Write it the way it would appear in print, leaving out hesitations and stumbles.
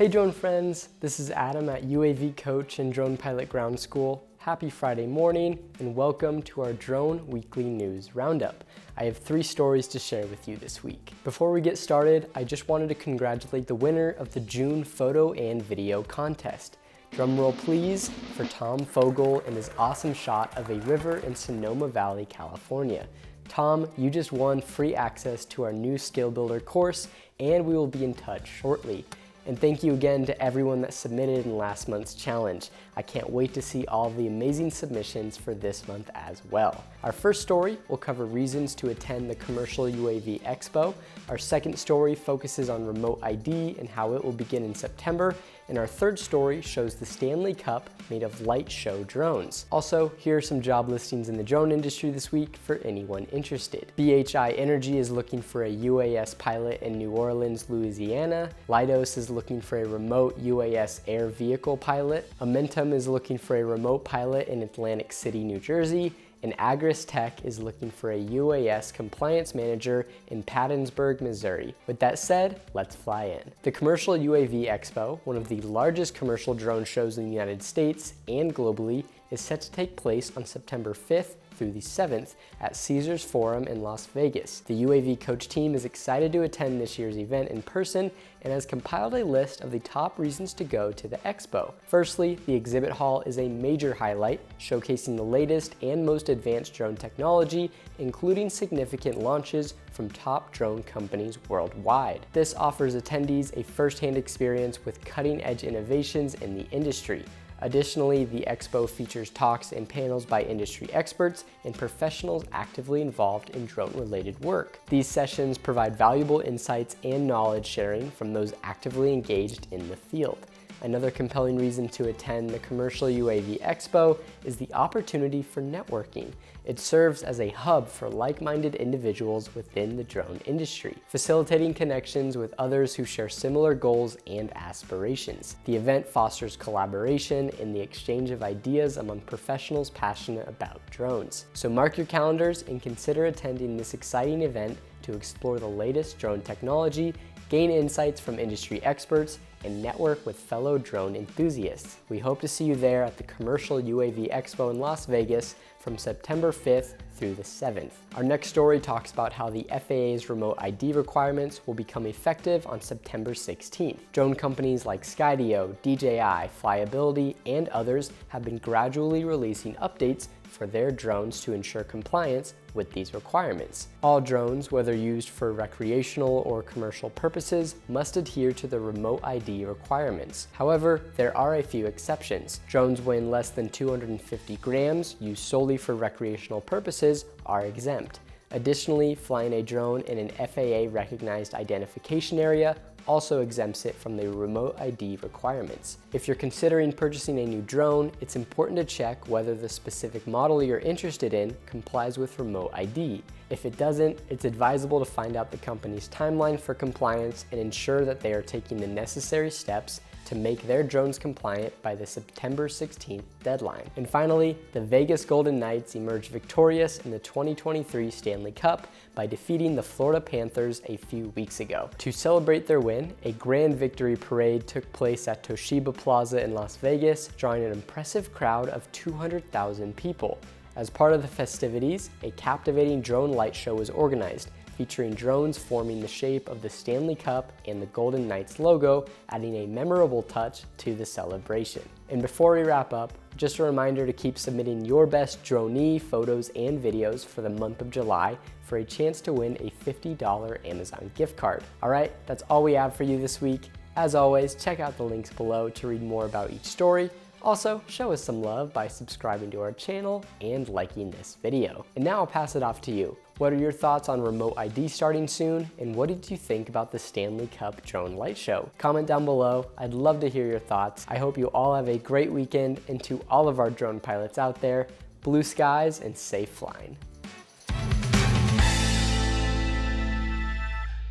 Hey drone friends, this is Adam at UAV Coach and Drone Pilot Ground School. Happy Friday morning and welcome to our Drone Weekly News Roundup. I have 3 stories to share with you this week. Before we get started, I just wanted to congratulate the winner of the June photo and video contest. Drumroll please for Tom Fogle and his awesome shot of a river in Sonoma Valley, California. Tom, you just won free access to our new Skill Builder course, and we will be in touch shortly. And thank you again to everyone that submitted in last month's challenge. I can't wait to see all the amazing submissions for this month as well. Our first story will cover reasons to attend the Commercial UAV Expo. Our second story focuses on remote ID and how it will begin in September. And our third story shows the Stanley Cup made of light show drones. Also, here are some job listings in the drone industry this week for anyone interested. BHI Energy is looking for a UAS pilot in New Orleans, Louisiana. Leidos is looking for a remote UAS air vehicle pilot. Amentum is looking for a remote pilot in Atlantic City, New Jersey. And Agris Tech is looking for a UAS compliance manager in Pattonsburg, Missouri. With that said, let's fly in. The Commercial UAV Expo, one of the largest commercial drone shows in the United States and globally, is set to take place on September 5th through the 7th at Caesars Forum in Las Vegas. The UAV Coach team is excited to attend this year's event in person and has compiled a list of the top reasons to go to the expo. Firstly, the exhibit hall is a major highlight, showcasing the latest and most advanced drone technology, including significant launches from top drone companies worldwide. This offers attendees a first-hand experience with cutting-edge innovations in the industry. Additionally, the expo features talks and panels by industry experts and professionals actively involved in drone-related work. These sessions provide valuable insights and knowledge sharing from those actively engaged in the field. Another compelling reason to attend the Commercial UAV Expo is the opportunity for networking. It serves as a hub for like-minded individuals within the drone industry, facilitating connections with others who share similar goals and aspirations. The event fosters collaboration and the exchange of ideas among professionals passionate about drones. So mark your calendars and consider attending this exciting event to explore the latest drone technology, gain insights from industry experts, and network with fellow drone enthusiasts. We hope to see you there at the Commercial UAV Expo in Las Vegas from September 5th through the 7th. Our next story talks about how the FAA's remote ID requirements will become effective on September 16th. Drone companies like Skydio, DJI, Flyability, and others have been gradually releasing updates for their drones to ensure compliance with these requirements. All drones, whether used for recreational or commercial purposes, must adhere to the remote ID requirements. However, there are a few exceptions. Drones weighing less than 250 grams, used solely for recreational purposes, are exempt. Additionally, flying a drone in an FAA-recognized identification area also exempts it from the remote ID requirements. If you're considering purchasing a new drone, it's important to check whether the specific model you're interested in complies with remote ID. If it doesn't, it's advisable to find out the company's timeline for compliance and ensure that they are taking the necessary steps to make their drones compliant by the September 16th deadline. And finally, the Vegas Golden Knights emerged victorious in the 2023 Stanley Cup by defeating the Florida Panthers a few weeks ago. To celebrate their win, a grand victory parade took place at Toshiba Plaza in Las Vegas, drawing an impressive crowd of 200,000 people. As part of the festivities, a captivating drone light show was organized, featuring drones forming the shape of the Stanley Cup and the Golden Knights logo, adding a memorable touch to the celebration. And before we wrap up, just a reminder to keep submitting your best droney photos and videos for the month of July for a chance to win a $50 Amazon gift card. All right, that's all we have for you this week. As always, check out the links below to read more about each story. Also, show us some love by subscribing to our channel and liking this video. And now I'll pass it off to you. What are your thoughts on remote ID starting soon? And what did you think about the Stanley Cup Drone Light Show? Comment down below. I'd love to hear your thoughts. I hope you all have a great weekend, and to all of our drone pilots out there, blue skies and safe flying.